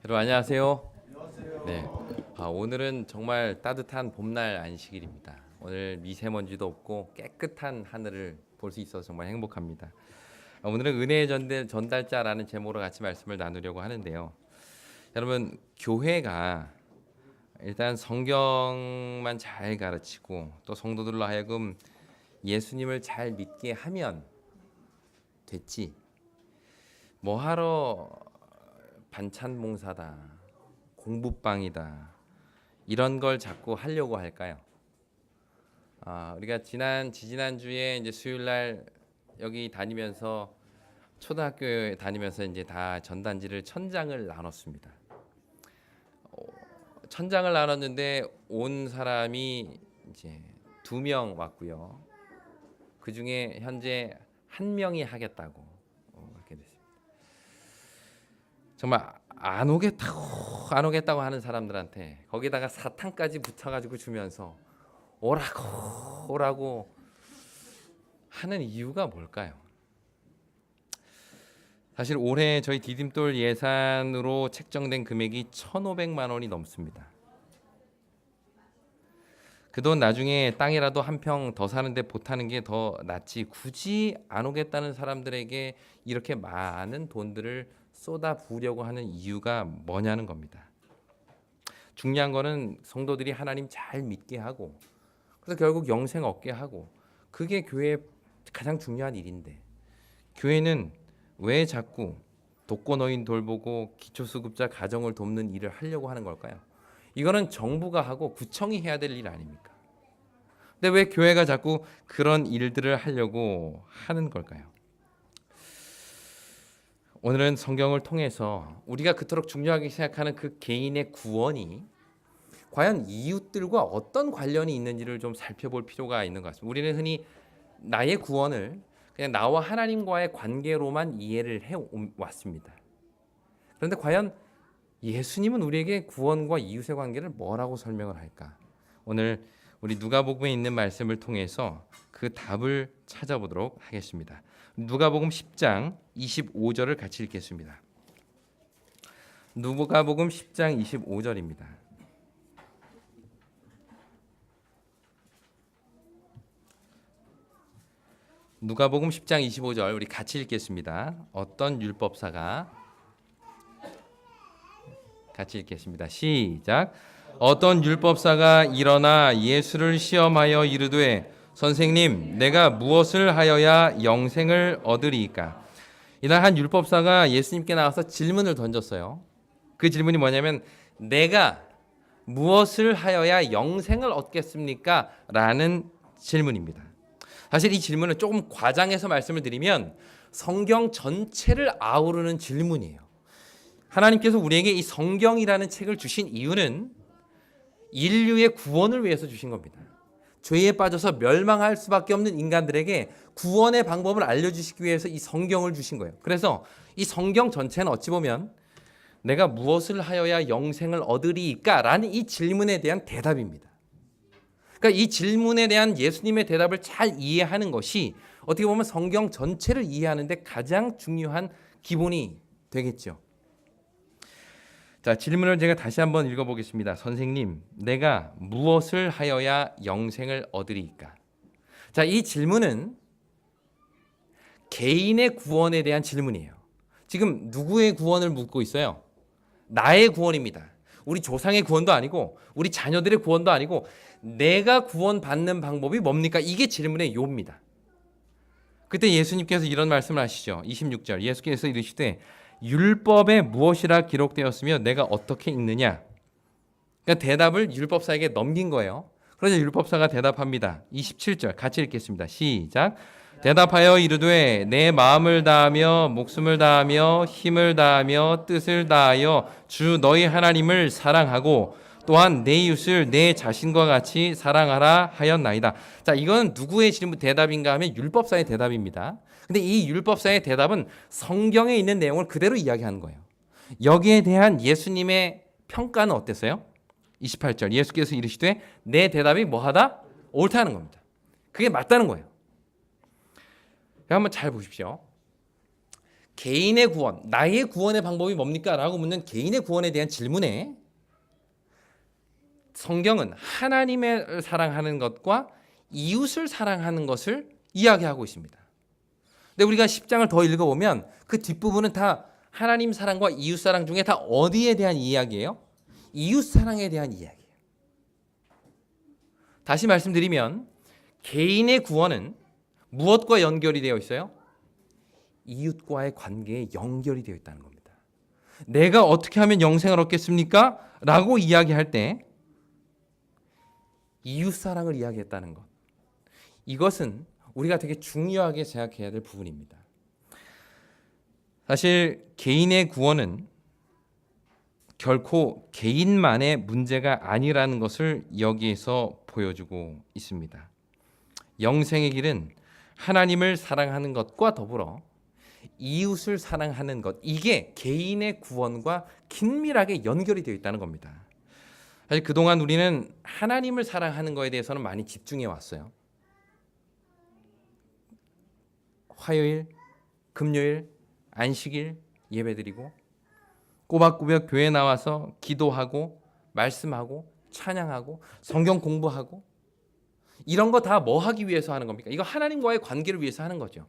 여러분 안녕하세요. 네. 오늘은 정말 따뜻한 봄날 안식일입니다. 오늘 미세먼지도 없고 깨끗한 하늘을 볼 수 있어서 정말 행복합니다. 오늘은 은혜의 전달자라는 제목으로 같이 말씀을 나누려고 하는데요. 여러분 교회가 일단 성경만 잘 가르치고 또 성도들로 하여금 예수님을 잘 믿게 하면 됐지. 뭐하러 반찬 봉사다, 공부방이다 이런 걸 자꾸 하려고 할까요? 우리가 지지난 주에 이제 수요일 날 여기 다니면서 초등학교에 다니면서 이제 다 전단지를 1000장을 나눴습니다. 1000장을 나눴는데 온 사람이 이제 2명 왔고요. 그 중에 현재 1명이 하겠다고 그렇게 됐습니다. 정말 안 오겠다고 하는 사람들한테 거기다가 사탕까지 붙여가지고 주면서 오라고 하는 이유가 뭘까요? 사실 올해 저희 디딤돌 예산으로 책정된 금액이 1,500만 원이 넘습니다. 그 돈 나중에 땅이라도 한 평 더 사는데 보태는 게 더 낫지, 굳이 안 오겠다는 사람들에게 이렇게 많은 돈들을 쏟아 부으려고 하는 이유가 뭐냐는 겁니다. 중요한 거는 성도들이 하나님 잘 믿게 하고, 그래서 결국 영생 얻게 하고, 그게 교회의 가장 중요한 일인데, 교회는 왜 자꾸 독거노인 돌보고 기초수급자 가정을 돕는 일을 하려고 하는 걸까요? 이거는 정부가 하고 구청이 해야 될 일 아닙니까? 근데 왜 교회가 자꾸 그런 일들을 하려고 하는 걸까요? 오늘은 성경을 통해서 우리가 그토록 중요하게 생각하는 그 개인의 구원이 과연 이웃들과 어떤 관련이 있는지를 좀 살펴볼 필요가 있는 것 같습니다. 우리는 흔히 나의 구원을 그냥 나와 하나님과의 관계로만 이해를 해왔습니다. 그런데 과연 예수님은 우리에게 구원과 이웃의 관계를 뭐라고 설명을 할까? 오늘 우리 누가복음에 있는 말씀을 통해서 그 답을 찾아보도록 하겠습니다. 누가복음 10장 25절을 같이 읽겠습니다. 누가복음 10장 25절입니다. 누가복음 10장 25절 우리 같이 읽겠습니다. 어떤 율법사가 같이 읽겠습니다. 시작. 어떤 율법사가 일어나 예수를 시험하여 이르되 선생님, 내가 무엇을 하여야 영생을 얻으리이까? 이날 한 율법사가 예수님께 나와서 질문을 던졌어요. 그 질문이 뭐냐면 내가 무엇을 하여야 영생을 얻겠습니까? 라는 질문입니다. 사실 이 질문은 조금 과장해서 말씀을 드리면 성경 전체를 아우르는 질문이에요. 하나님께서 우리에게 이 성경이라는 책을 주신 이유는 인류의 구원을 위해서 주신 겁니다. 죄에 빠져서 멸망할 수밖에 없는 인간들에게 구원의 방법을 알려주시기 위해서 이 성경을 주신 거예요. 그래서 이 성경 전체는 어찌 보면 내가 무엇을 하여야 영생을 얻으리이까? 라는 이 질문에 대한 대답입니다. 그러니까 이 질문에 대한 예수님의 대답을 잘 이해하는 것이 어떻게 보면 성경 전체를 이해하는 데 가장 중요한 기본이 되겠죠. 자, 질문을 제가 다시 한번 읽어보겠습니다. 선생님, 내가 무엇을 하여야 영생을 얻으리이까? 자, 이 질문은 개인의 구원에 대한 질문이에요. 지금 누구의 구원을 묻고 있어요? 나의 구원입니다. 우리 조상의 구원도 아니고 우리 자녀들의 구원도 아니고 내가 구원받는 방법이 뭡니까? 이게 질문의 요입니다. 그때 예수님께서 이런 말씀을 하시죠. 26절 예수께서 이르시되 율법에 무엇이라 기록되었으며 내가 어떻게 읽느냐? 그러니까 대답을 율법사에게 넘긴 거예요. 그래서 율법사가 대답합니다. 27절 같이 읽겠습니다. 시작. 대답하여 이르되 내 마음을 다하며 목숨을 다하며 힘을 다하며 뜻을 다하여 주 너희 하나님을 사랑하고 또한 내 이웃을 내 자신과 같이 사랑하라 하였나이다. 자, 이건 누구의 질문 대답인가 하면 율법사의 대답입니다. 근데 이 율법사의 대답은 성경에 있는 내용을 그대로 이야기하는 거예요. 여기에 대한 예수님의 평가는 어땠어요? 28절 예수께서 이르시되 내 대답이 뭐하다? 옳다는 겁니다. 그게 맞다는 거예요. 한번 잘 보십시오. 개인의 구원, 나의 구원의 방법이 뭡니까? 라고 묻는 개인의 구원에 대한 질문에 성경은 하나님을 사랑하는 것과 이웃을 사랑하는 것을 이야기하고 있습니다. 근데 우리가 10장을 더 읽어보면 그 뒷부분은 다 하나님 사랑과 이웃 사랑 중에 다 어디에 대한 이야기예요? 이웃 사랑에 대한 이야기예요. 다시 말씀드리면 개인의 구원은 무엇과 연결이 되어 있어요? 이웃과의 관계에 연결이 되어 있다는 겁니다. 내가 어떻게 하면 영생을 얻겠습니까? 라고 이야기할 때 이웃 사랑을 이야기했다는 것. 이것은 우리가 되게 중요하게 생각해야 될 부분입니다. 사실 개인의 구원은 결코 개인만의 문제가 아니라는 것을 여기에서 보여주고 있습니다. 영생의 길은 하나님을 사랑하는 것과 더불어 이웃을 사랑하는 것, 이게 개인의 구원과 긴밀하게 연결이 되어 있다는 겁니다. 사실 그동안 우리는 하나님을 사랑하는 것에 대해서는 많이 집중해 왔어요. 화요일, 금요일, 안식일 예배드리고 꼬박꼬박 교회 나와서 기도하고 말씀하고 찬양하고 성경 공부하고 이런 거 다 뭐 하기 위해서 하는 겁니까? 이거 하나님과의 관계를 위해서 하는 거죠.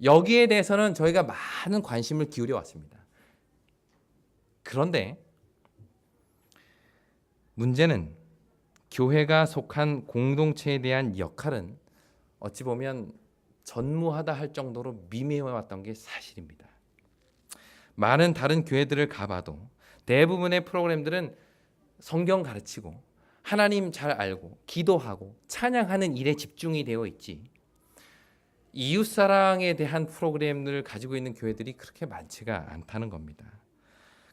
여기에 대해서는 저희가 많은 관심을 기울여 왔습니다. 그런데 문제는 교회가 속한 공동체에 대한 역할은 어찌 보면 전무하다 할 정도로 미미해왔던 게 사실입니다. 많은 다른 교회들을 가봐도 대부분의 프로그램들은 성경 가르치고 하나님 잘 알고 기도하고 찬양하는 일에 집중이 되어 있지 이웃사랑에 대한 프로그램을 가지고 있는 교회들이 그렇게 많지가 않다는 겁니다.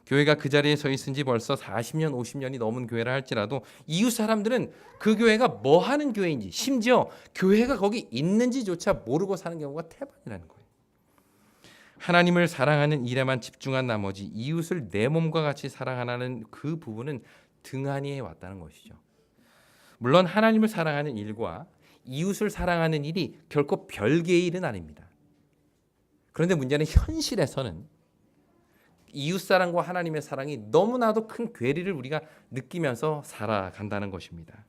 교회가 그 자리에 서 있은 지 벌써 40년, 50년이 넘은 교회라 할지라도 이웃 사람들은 그 교회가 뭐 하는 교회인지 심지어 교회가 거기 있는지조차 모르고 사는 경우가 태반이라는 거예요. 하나님을 사랑하는 일에만 집중한 나머지 이웃을 내 몸과 같이 사랑하는 그 부분은 등한히 해왔다는 것이죠. 물론 하나님을 사랑하는 일과 이웃을 사랑하는 일이 결코 별개의 일은 아닙니다. 그런데 문제는 현실에서는 이웃사랑과 하나님의 사랑이 너무나도 큰 괴리를 우리가 느끼면서 살아간다는 것입니다.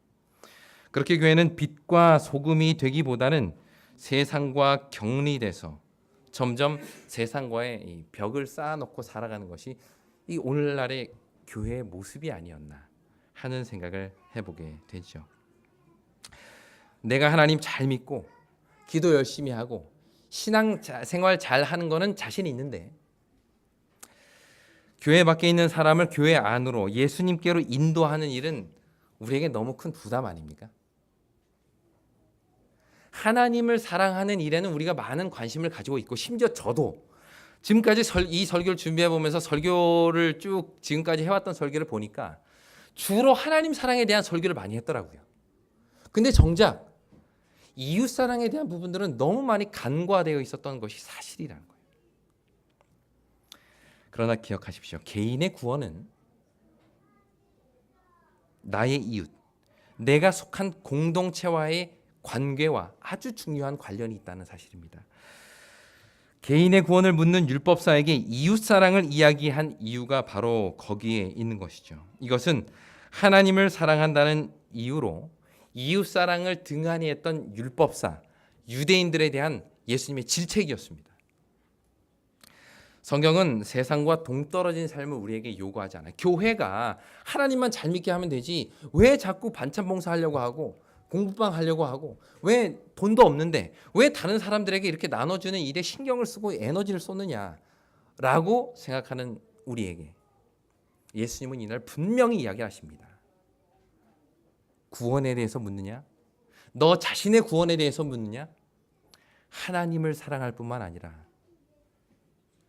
그렇게 교회는 빛과 소금이 되기보다는 세상과 격리돼서 점점 세상과의 벽을 쌓아놓고 살아가는 것이 이 오늘날의 교회의 모습이 아니었나 하는 생각을 해보게 되죠. 내가 하나님 잘 믿고 기도 열심히 하고 신앙 생활 잘 하는 거는 자신 있는데 교회 밖에 있는 사람을 교회 안으로 예수님께로 인도하는 일은 우리에게 너무 큰 부담 아닙니까? 하나님을 사랑하는 일에는 우리가 많은 관심을 가지고 있고 심지어 저도 지금까지 이 설교를 준비해 보면서 설교를 쭉 지금까지 해왔던 설교를 보니까 주로 하나님 사랑에 대한 설교를 많이 했더라고요. 근데 정작 이웃 사랑에 대한 부분들은 너무 많이 간과되어 있었던 것이 사실이라는 거예요. 그러나 기억하십시오. 개인의 구원은 나의 이웃, 내가 속한 공동체와의 관계와 아주 중요한 관련이 있다는 사실입니다. 개인의 구원을 묻는 율법사에게 이웃사랑을 이야기한 이유가 바로 거기에 있는 것이죠. 이것은 하나님을 사랑한다는 이유로 이웃사랑을 등한히 했던 율법사, 유대인들에 대한 예수님의 질책이었습니다. 성경은 세상과 동떨어진 삶을 우리에게 요구하지 않아요. 교회가 하나님만 잘 믿게 하면 되지 왜 자꾸 반찬 봉사하려고 하고 공부방 하려고 하고 왜 돈도 없는데 왜 다른 사람들에게 이렇게 나눠주는 일에 신경을 쓰고 에너지를 쏟느냐라고 생각하는 우리에게 예수님은 이날 분명히 이야기하십니다. 구원에 대해서 묻느냐? 너 자신의 구원에 대해서 묻느냐? 하나님을 사랑할 뿐만 아니라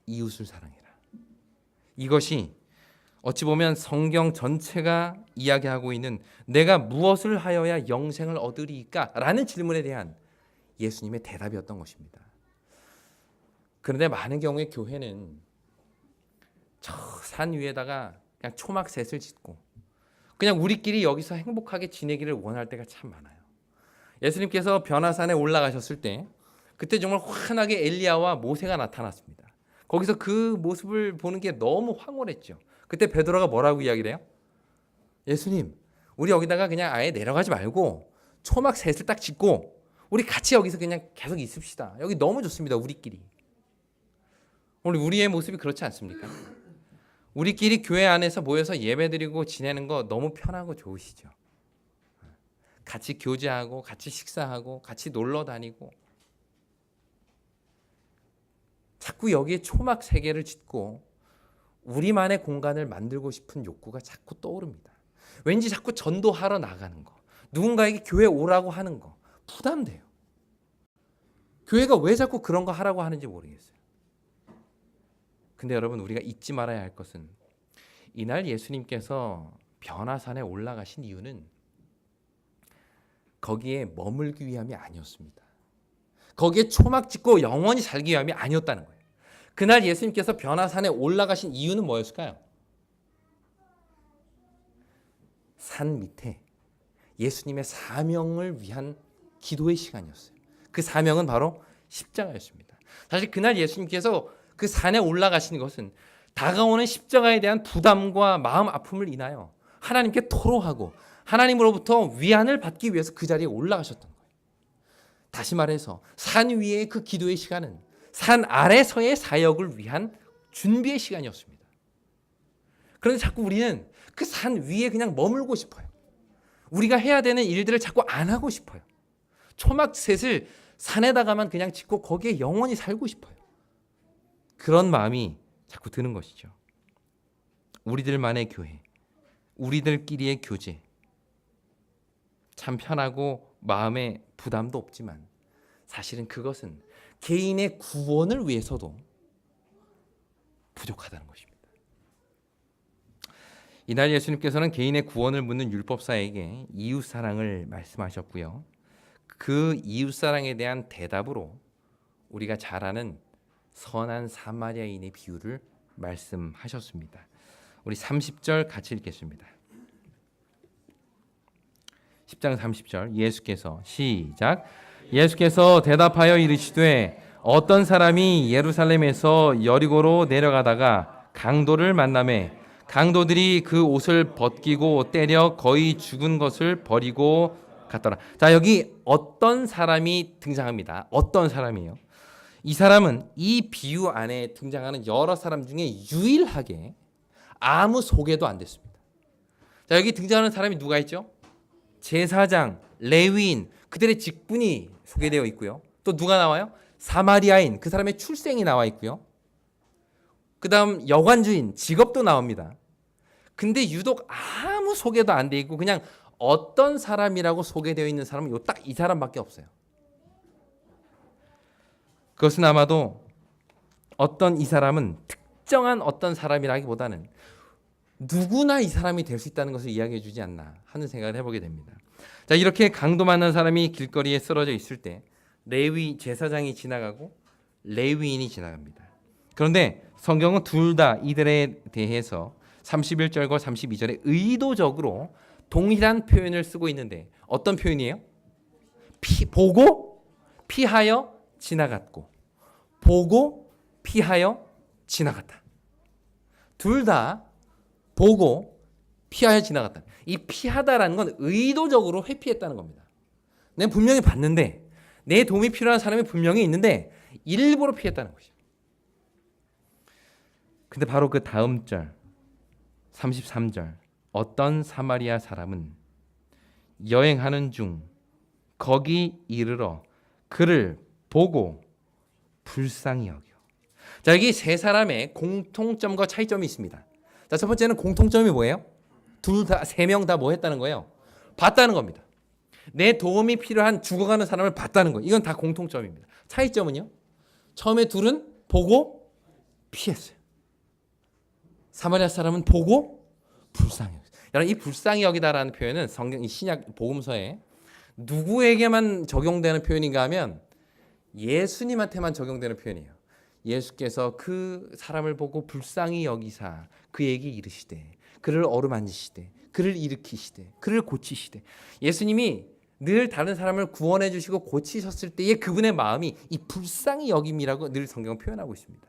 이웃을 사랑해라. 이것이 어찌 보면 성경 전체가 이야기하고 있는 내가 무엇을 하여야 영생을 얻으리까? 라는 질문에 대한 예수님의 대답이었던 것입니다. 그런데 많은 경우에 교회는 저 산 위에다가 그냥 초막셋을 짓고 그냥 우리끼리 여기서 행복하게 지내기를 원할 때가 참 많아요. 예수님께서 변화산에 올라가셨을 때 그때 정말 환하게 엘리야와 모세가 나타났습니다. 거기서 그 모습을 보는 게 너무 황홀했죠. 그때 베드로가 뭐라고 이야기를 해요? 예수님, 우리 여기다가 그냥 아예 내려가지 말고 초막 셋을 딱 짓고 우리 같이 여기서 그냥 계속 있읍시다. 여기 너무 좋습니다. 우리끼리. 오늘 우리의 모습이 그렇지 않습니까? 우리끼리 교회 안에서 모여서 예배드리고 지내는 거 너무 편하고 좋으시죠. 같이 교제하고 같이 식사하고 같이 놀러 다니고 자꾸 여기에 초막 세 개를 짓고 우리만의 공간을 만들고 싶은 욕구가 자꾸 떠오릅니다. 왠지 자꾸 전도하러 나가는 거, 누군가에게 교회 오라고 하는 거 부담돼요. 교회가 왜 자꾸 그런 거 하라고 하는지 모르겠어요. 근데 여러분, 우리가 잊지 말아야 할 것은 이날 예수님께서 변화산에 올라가신 이유는 거기에 머물기 위함이 아니었습니다. 거기에 초막 짓고 영원히 살기 위함이 아니었다는 거예요. 그날 예수님께서 변화산에 올라가신 이유는 뭐였을까요? 산 밑에 예수님의 사명을 위한 기도의 시간이었어요. 그 사명은 바로 십자가였습니다. 사실 그날 예수님께서 그 산에 올라가신 것은 다가오는 십자가에 대한 부담과 마음 아픔을 인하여 하나님께 토로하고 하나님으로부터 위안을 받기 위해서 그 자리에 올라가셨던 거예요. 다시 말해서 산 위의 그 기도의 시간은 산 아래서의 사역을 위한 준비의 시간이었습니다. 그런데 자꾸 우리는 그 산 위에 그냥 머물고 싶어요. 우리가 해야 되는 일들을 자꾸 안 하고 싶어요. 초막셋을 산에다가만 그냥 짓고 거기에 영원히 살고 싶어요. 그런 마음이 자꾸 드는 것이죠. 우리들만의 교회, 우리들끼리의 교제, 참 편하고 마음에 부담도 없지만 사실은 그것은 개인의 구원을 위해서도 부족하다는 것입니다. 이날 예수님께서는 개인의 구원을 묻는 율법사에게 이웃사랑을 말씀하셨고요. 그 이웃사랑에 대한 대답으로 우리가 잘 아는 선한 사마리아인의 비유를 말씀하셨습니다. 우리 30절 같이 읽겠습니다. 10장 30절 예수께서 시작. 예수께서 대답하여 이르시되 어떤 사람이 예루살렘에서 여리고로 내려가다가 강도를 만나매 강도들이 그 옷을 벗기고 때려 거의 죽은 것을 버리고 갔더라. 자, 여기 어떤 사람이 등장합니다. 어떤 사람이에요? 이 사람은 이 비유 안에 등장하는 여러 사람 중에 유일하게 아무 소개도 안 됐습니다. 자, 여기 등장하는 사람이 누가 있죠? 제사장, 레위인, 그들의 직분이 소개되어 있고요. 또 누가 나와요? 사마리아인, 그 사람의 출생이 나와 있고요. 그 다음 여관주인, 직업도 나옵니다. 근데 유독 아무 소개도 안 돼 있고 그냥 어떤 사람이라고 소개되어 있는 사람은 딱 이 사람밖에 없어요. 그것은 아마도 어떤 이 사람은 특정한 어떤 사람이라기보다는 누구나 이 사람이 될 수 있다는 것을 이야기해 주지 않나 하는 생각을 해보게 됩니다. 자, 이렇게 강도 만난 사람이 길거리에 쓰러져 있을 때 레위 제사장이 지나가고 레위인이 지나갑니다. 그런데 성경은 둘 다 이들에 대해서 31절과 32절에 의도적으로 동일한 표현을 쓰고 있는데 어떤 표현이에요? 보고 피하여 지나갔고 보고 피하여 지나갔다. 둘 다 보고 피하여 지나갔다. 이 피하다라는 건 의도적으로 회피했다는 겁니다. 내가 분명히 봤는데 내 도움이 필요한 사람이 분명히 있는데 일부러 피했다는 것이죠. 근데 바로 그 다음 절 33절 어떤 사마리아 사람은 여행하는 중 거기 이르러 그를 보고 불쌍히 여겨. 자, 여기 세 사람의 공통점과 차이점이 있습니다. 자, 첫 번째는 공통점이 뭐예요? 세 명 다 뭐 했다는 거예요? 봤다는 겁니다. 내 도움이 필요한 죽어가는 사람을 봤다는 거예요. 이건 다 공통점입니다. 차이점은요? 처음에 둘은 보고 피했어요. 사마리아 사람은 보고 불쌍히 여겼어요. 여러분, 이 불쌍히 여기다라는 표현은 성경 이 신약 복음서에 누구에게만 적용되는 표현인가 하면 예수님한테만 적용되는 표현이에요. 예수께서 그 사람을 보고 불쌍히 여기사 그에게 이르시되 그를 어루만지시되 그를 일으키시되 그를 고치시되. 예수님이 늘 다른 사람을 구원해 주시고 고치셨을 때의 그분의 마음이 이 불쌍히 여김이라고 늘 성경은 표현하고 있습니다.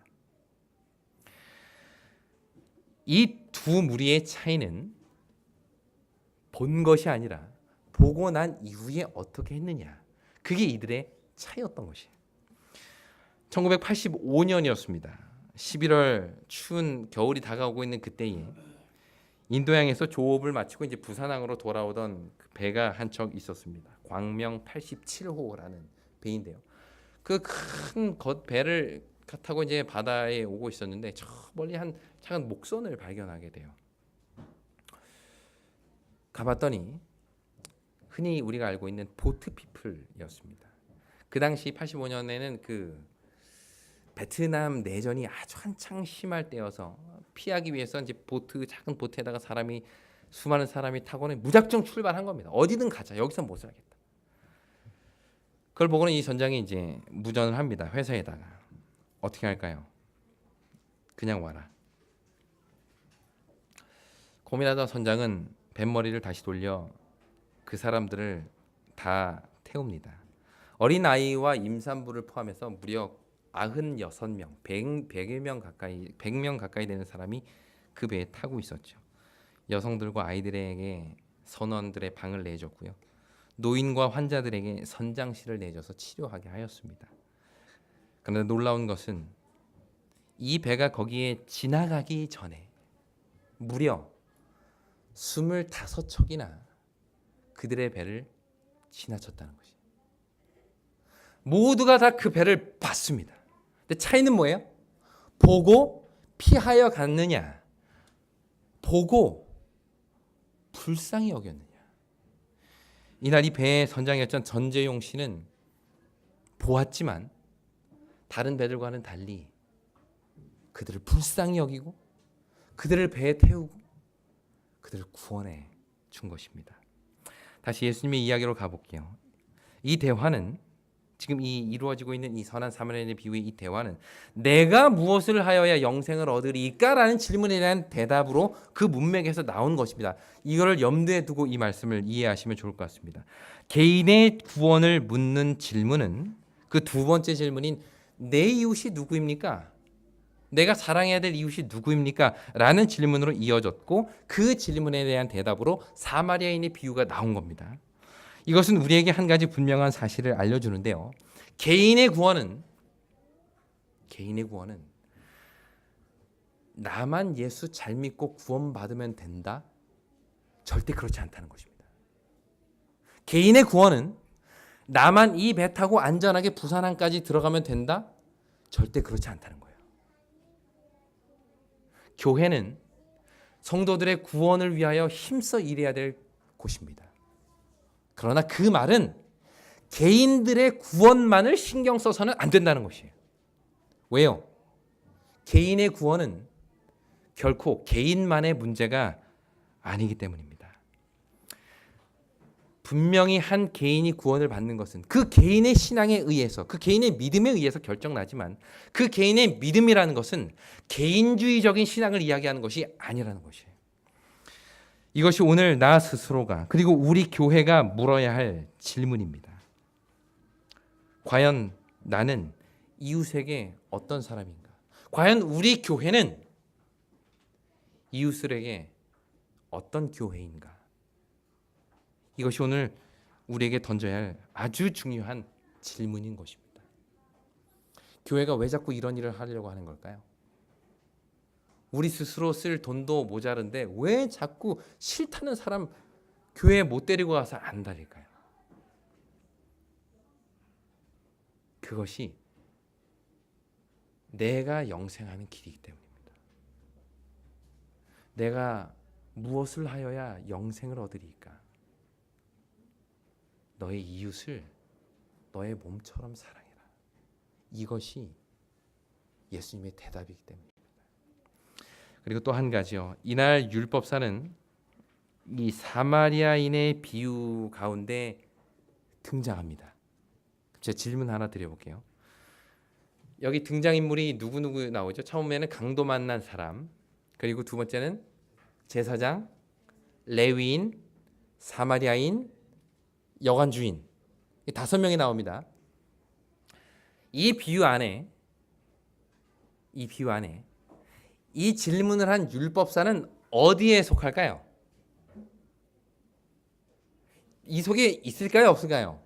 이 두 무리의 차이는 본 것이 아니라 보고 난 이후에 어떻게 했느냐. 그게 이들의 차이였던 것이에요. 1985년이었습니다. 11월 추운 겨울이 다가오고 있는 그때에 인도양에서 조업을 마치고 이제 부산항으로 돌아오던 그 배가 한 척 있었습니다. 광명 87호라는 배인데요. 그 큰 배를 타고 이제 바다에 오고 있었는데 저 멀리 한 작은 목선을 발견하게 돼요. 가봤더니 흔히 우리가 알고 있는 보트 피플이었습니다. 그 당시 85년에는 그 베트남 내전이 아주 한창 심할 때여서 피하기 위해서 이제 작은 보트에다가 수많은 사람이 타고는 무작정 출발한 겁니다. 어디든 가자. 여기서 못 살겠다. 그걸 보고는 이 선장이 이제 무전을 합니다. 회사에다가 어떻게 할까요? 그냥 와라. 고민하던 선장은 뱃머리를 다시 돌려 그 사람들을 다 태웁니다. 어린 아이와 임산부를 포함해서 무려 96명, 100명 가까이 되는 사람이 그 배에 타고 있었죠. 여성들과 아이들에게 선원들의 방을 내줬고요. 노인과 환자들에게 선장실을 내줘서 치료하게 하였습니다. 그런데 놀라운 것은 이 배가 거기에 지나가기 전에 무려 25척이나 그들의 배를 지나쳤다는 것이에요. 모두가 다 그 배를 봤습니다. 근데 차이는 뭐예요? 보고 피하여 갔느냐, 보고 불쌍히 여겼느냐. 이날 이 배의 선장이었던 전재용 씨는 보았지만 다른 배들과는 달리 그들을 불쌍히 여기고 그들을 배에 태우고 그들을 구원해 준 것입니다. 다시 예수님의 이야기로 가볼게요. 이 대화는 지금 이루어지고 있는 이 선한 사마리아인의 비유의 이 대화는 내가 무엇을 하여야 영생을 얻으리까라는 질문에 대한 대답으로 그 문맥에서 나온 것입니다. 이거를 염두에 두고 이 말씀을 이해하시면 좋을 것 같습니다. 개인의 구원을 묻는 질문은 그 두 번째 질문인 내 이웃이 누구입니까? 내가 사랑해야 될 이웃이 누구입니까? 라는 질문으로 이어졌고 그 질문에 대한 대답으로 사마리아인의 비유가 나온 겁니다. 이것은 우리에게 한 가지 분명한 사실을 알려주는데요. 개인의 구원은 나만 예수 잘 믿고 구원받으면 된다? 절대 그렇지 않다는 것입니다. 개인의 구원은 나만 이 배 타고 안전하게 부산항까지 들어가면 된다? 절대 그렇지 않다는 거예요. 교회는 성도들의 구원을 위하여 힘써 일해야 될 곳입니다. 그러나 그 말은 개인들의 구원만을 신경 써서는 안 된다는 것이에요. 왜요? 개인의 구원은 결코 개인만의 문제가 아니기 때문입니다. 분명히 한 개인이 구원을 받는 것은 그 개인의 신앙에 의해서, 그 개인의 믿음에 의해서 결정나지만 그 개인의 믿음이라는 것은 개인주의적인 신앙을 이야기하는 것이 아니라는 것이에요. 이것이 오늘 나 스스로가 그리고 우리 교회가 물어야 할 질문입니다. 과연 나는 이웃에게 어떤 사람인가? 과연 우리 교회는 이웃들에게 어떤 교회인가? 이것이 오늘 우리에게 던져야 할 아주 중요한 질문인 것입니다. 교회가 왜 자꾸 이런 일을 하려고 하는 걸까요? 우리 스스로 쓸 돈도 모자른데 왜 자꾸 싫다는 사람 교회에 못 데리고 가서 안 다닐까요? 그것이 내가 영생하는 길이기 때문입니다. 내가 무엇을 하여야 영생을 얻으리까? 너의 이웃을 너의 몸처럼 사랑해라. 이것이 예수님의 대답이기 때문입니다. 그리고 또 한 가지요. 이날 율법사는 이 사마리아인의 비유 가운데 등장합니다. 제가 질문 하나 드려볼게요. 여기 등장인물이 누구 나오죠? 처음에는 강도 만난 사람, 그리고 두 번째는 제사장, 레위인, 사마리아인, 여관 주인, 5명이 나옵니다. 이 비유 안에 이 질문을 한 율법사는 어디에 속할까요? 이 속에 있을까요? 없을까요?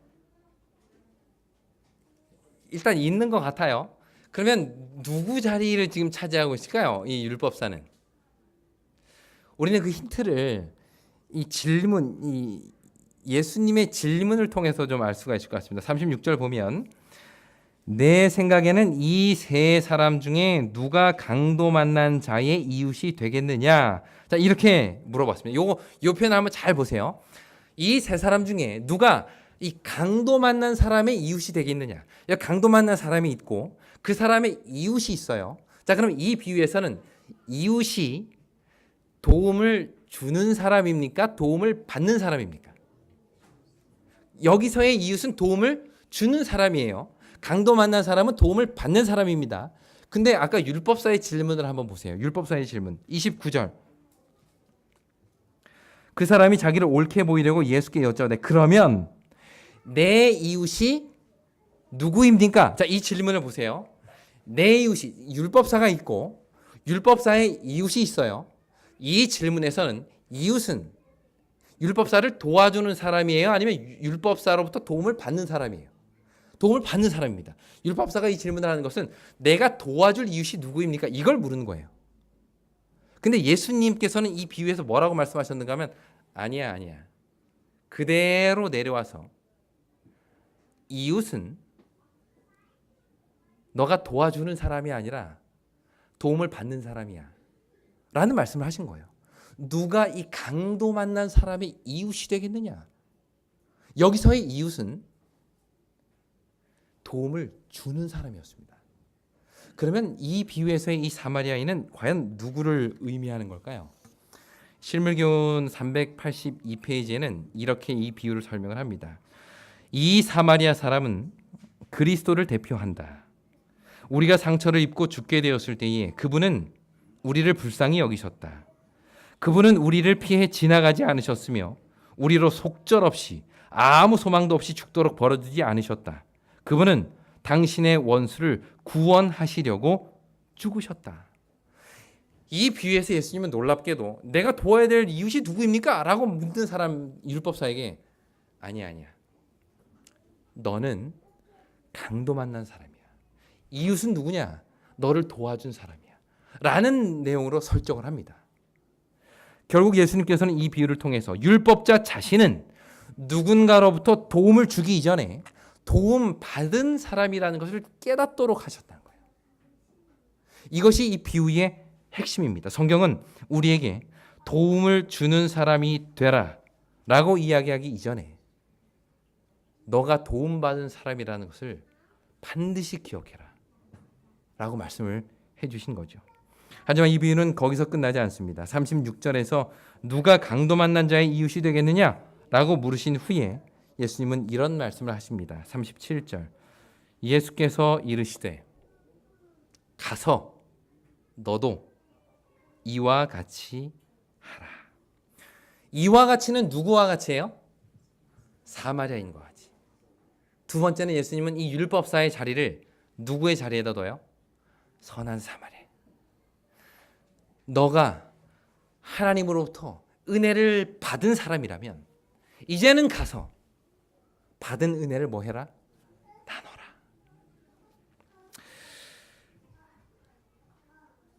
일단 있는 것 같아요. 그러면 누구 자리를 지금 차지하고 있을까요? 이 율법사는. 우리는 그 힌트를 이 질문, 이 예수님의 질문을 통해서 좀 알 수가 있을 것 같습니다. 36절 보면 내 생각에는 이 세 사람 중에 누가 강도 만난 자의 이웃이 되겠느냐? 자, 이렇게 물어봤습니다. 요 표현 한번 잘 보세요. 이 세 사람 중에 누가 이 강도 만난 사람의 이웃이 되겠느냐? 여기 강도 만난 사람이 있고 그 사람의 이웃이 있어요. 자, 그럼 이 비유에서는 이웃이 도움을 주는 사람입니까? 도움을 받는 사람입니까? 여기서의 이웃은 도움을 주는 사람이에요. 강도 만난 사람은 도움을 받는 사람입니다. 근데 아까 율법사의 질문을 한번 보세요. 율법사의 질문 29절. 그 사람이 자기를 옳게 보이려고 예수께 여쭤되 그러면 내 이웃이 누구입니까? 자, 이 질문을 보세요. 내 이웃이 율법사가 있고 율법사의 이웃이 있어요. 이 질문에서는 이웃은 율법사를 도와주는 사람이에요? 아니면 율법사로부터 도움을 받는 사람이에요? 도움을 받는 사람입니다. 율법사가 이 질문을 하는 것은 내가 도와줄 이웃이 누구입니까? 이걸 물은 거예요. 근데 예수님께서는 이 비유에서 뭐라고 말씀하셨는가 하면 아니야. 그대로 내려와서 이웃은 너가 도와주는 사람이 아니라 도움을 받는 사람이야. 라는 말씀을 하신 거예요. 누가 이 강도 만난 사람의 이웃이 되겠느냐? 여기서의 이웃은 도움을 주는 사람이었습니다. 그러면 이 비유에서의 이 사마리아인은 과연 누구를 의미하는 걸까요? 실물교훈 382페이지에는 이렇게 이 비유를 설명을 합니다. 이 사마리아 사람은 그리스도를 대표한다. 우리가 상처를 입고 죽게 되었을 때에 그분은 우리를 불쌍히 여기셨다. 그분은 우리를 피해 지나가지 않으셨으며 우리로 속절없이 아무 소망도 없이 죽도록 버려두지 않으셨다. 그분은 당신의 원수를 구원하시려고 죽으셨다. 이 비유에서 예수님은 놀랍게도 내가 도와야 될 이웃이 누구입니까? 라고 묻는 사람 율법사에게 아니야. 너는 강도 만난 사람이야. 이웃은 누구냐? 너를 도와준 사람이야. 라는 내용으로 설정을 합니다. 결국 예수님께서는 이 비유를 통해서 율법자 자신은 누군가로부터 도움을 주기 이전에 도움 받은 사람이라는 것을 깨닫도록 하셨다는 거예요. 이것이 이 비유의 핵심입니다. 성경은 우리에게 도움을 주는 사람이 되라 라고 이야기하기 이전에 너가 도움받은 사람이라는 것을 반드시 기억해라 라고 말씀을 해주신 거죠. 하지만 이 비유는 거기서 끝나지 않습니다. 36절에서 누가 강도 만난 자의 이웃이 되겠느냐 라고 물으신 후에 예수님은 이런 말씀을 하십니다. 37절 예수께서 이르시되 가서 너도 이와 같이 하라. 이와 같이는 누구와 같이예요? 사마리아인과 같이. 두 번째는 예수님은 이 율법사의 자리를 누구의 자리에다 둬요? 선한 사마리아. 너가 하나님으로부터 은혜를 받은 사람이라면 이제는 가서 받은 은혜를 뭐 해라? 나눠라.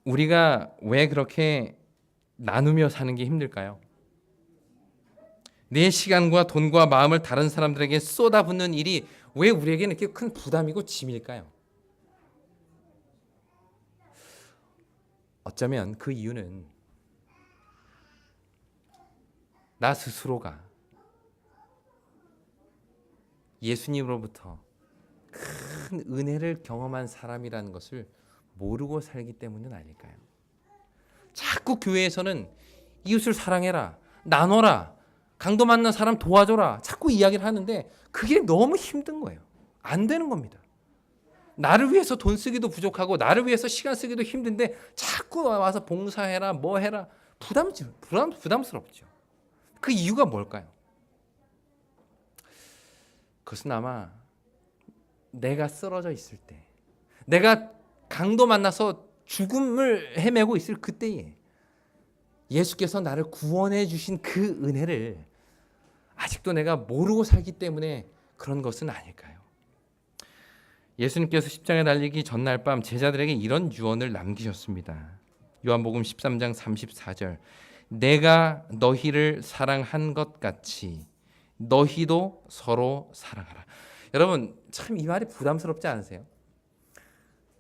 우리가 왜 그렇게 나누며 사는 게 힘들까요? 내 시간과 돈과 마음을 다른 사람들에게 쏟아붓는 일이 왜 우리에게는 이렇게 큰 부담이고 짐일까요? 어쩌면 그 이유는 나 스스로가 예수님으로부터 큰 은혜를 경험한 사람이라는 것을 모르고 살기 때문은 아닐까요? 자꾸 교회에서는 이웃을 사랑해라, 나눠라, 강도 만난 사람 도와줘라 자꾸 이야기를 하는데 그게 너무 힘든 거예요. 안 되는 겁니다. 나를 위해서 돈 쓰기도 부족하고 나를 위해서 시간 쓰기도 힘든데 자꾸 와서 봉사해라 뭐 해라 부담스럽죠. 그 이유가 뭘까요? 그것은 아마 내가 쓰러져 있을 때 내가 강도 만나서 죽음을 헤매고 있을 그때에 예수께서 나를 구원해 주신 그 은혜를 아직도 내가 모르고 살기 때문에 그런 것은 아닐까요? 예수님께서 십자가에 달리기 전날 밤 제자들에게 이런 유언을 남기셨습니다. 요한복음 13장 34절, 내가 너희를 사랑한 것 같이 너희도 서로 사랑하라. 여러분, 참 이 말이 부담스럽지 않으세요?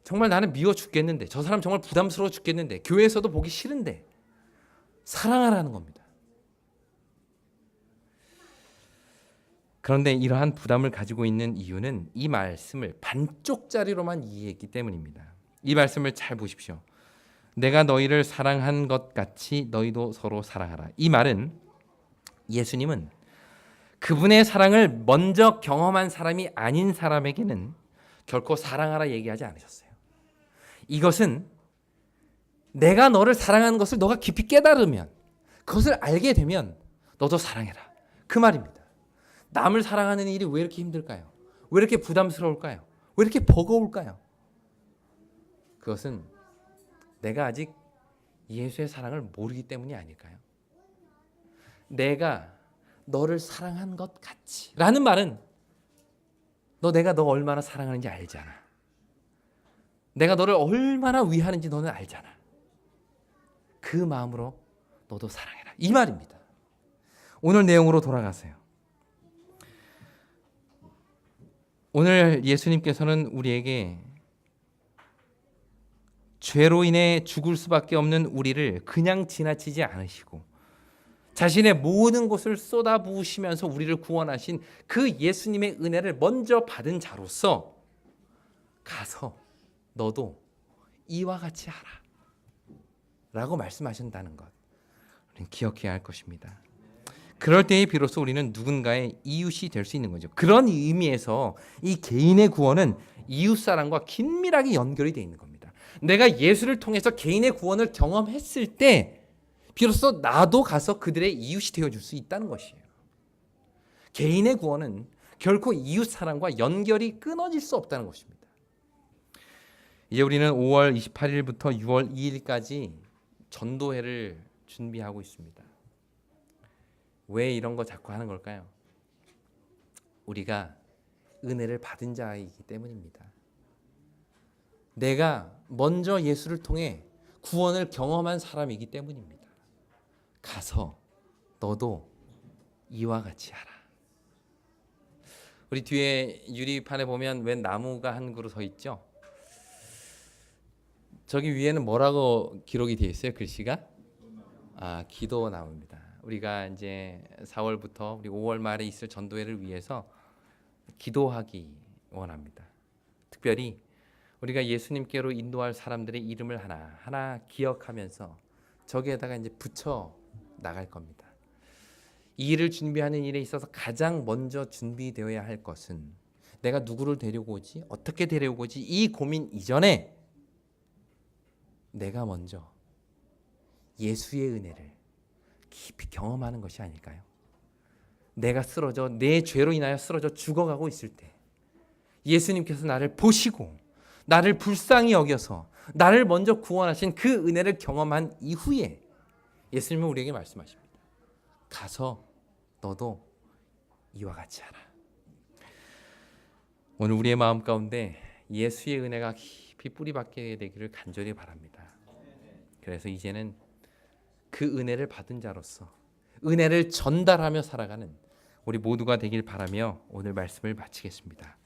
정말 나는 미워 죽겠는데, 저 사람 정말 부담스러워 죽겠는데, 교회에서도 보기 싫은데 사랑하라는 겁니다. 그런데 이러한 부담을 가지고 있는 이유는 이 말씀을 반쪽짜리로만 이해했기 때문입니다. 이 말씀을 잘 보십시오. 내가 너희를 사랑한 것 같이 너희도 서로 사랑하라. 이 말은 예수님은 그분의 사랑을 먼저 경험한 사람이 아닌 사람에게는 결코 사랑하라 얘기하지 않으셨어요. 이것은 내가 너를 사랑하는 것을 너가 깊이 깨달으면, 그것을 알게 되면 너도 사랑해라, 그 말입니다. 남을 사랑하는 일이 왜 이렇게 힘들까요? 왜 이렇게 부담스러울까요? 왜 이렇게 버거울까요? 그것은 내가 아직 예수의 사랑을 모르기 때문이 아닐까요? 내가 너를 사랑한 것 같이 라는 말은 내가 너 얼마나 사랑하는지 알잖아. 내가 너를 얼마나 위하는지 너는 알잖아. 그 마음으로 너도 사랑해라, 이 말입니다. 오늘 내용으로 돌아가세요. 오늘 예수님께서는 우리에게 죄로 인해 죽을 수밖에 없는 우리를 그냥 지나치지 않으시고 자신의 모든 것을 쏟아부으시면서 우리를 구원하신 그 예수님의 은혜를 먼저 받은 자로서 가서 너도 이와 같이 하라 라고 말씀하신다는 것, 우리는 기억해야 할 것입니다. 그럴 때에 비로소 우리는 누군가의 이웃이 될 수 있는 거죠. 그런 의미에서 이 개인의 구원은 이웃사랑과 긴밀하게 연결이 되어 있는 겁니다. 내가 예수를 통해서 개인의 구원을 경험했을 때 비로소 나도 가서 그들의 이웃이 되어줄 수 있다는 것이에요. 개인의 구원은 결코 이웃사랑과 연결이 끊어질 수 없다는 것입니다. 이제 우리는 5월 28일부터 6월 2일까지 전도회를 준비하고 있습니다. 왜 이런 거 자꾸 하는 걸까요? 우리가 은혜를 받은 자이기 때문입니다. 내가 먼저 예수를 통해 구원을 경험한 사람이기 때문입니다. 가서 너도 이와 같이 하라. 우리 뒤에 유리판에 보면 웬 나무가 한 그루 서 있죠? 저기 위에는 뭐라고 기록이 되어 있어요? 글씨가? 기도 나무입니다. 우리가 이제 4월부터 우리 5월 말에 있을 전도회를 위해서 기도하기 원합니다. 특별히 우리가 예수님께로 인도할 사람들의 이름을 하나하나 기억하면서 저기에다가 이제 붙여 나갈 겁니다. 이 일을 준비하는 일에 있어서 가장 먼저 준비되어야 할 것은 내가 누구를 데리고 오지? 어떻게 데리고 오지? 이 고민 이전에 내가 먼저 예수의 은혜를 깊이 경험하는 것이 아닐까요? 내가 내 죄로 인하여 쓰러져 죽어가고 있을 때 예수님께서 나를 보시고 나를 불쌍히 여겨서 나를 먼저 구원하신 그 은혜를 경험한 이후에 예수님은 우리에게 말씀하십니다. 가서 너도 이와 같이 하라. 오늘 우리의 마음 가운데 예수의 은혜가 깊이 뿌리박게 되기를 간절히 바랍니다. 그래서 이제는 그 은혜를 받은 자로서 은혜를 전달하며 살아가는 우리 모두가 되길 바라며 오늘 말씀을 마치겠습니다.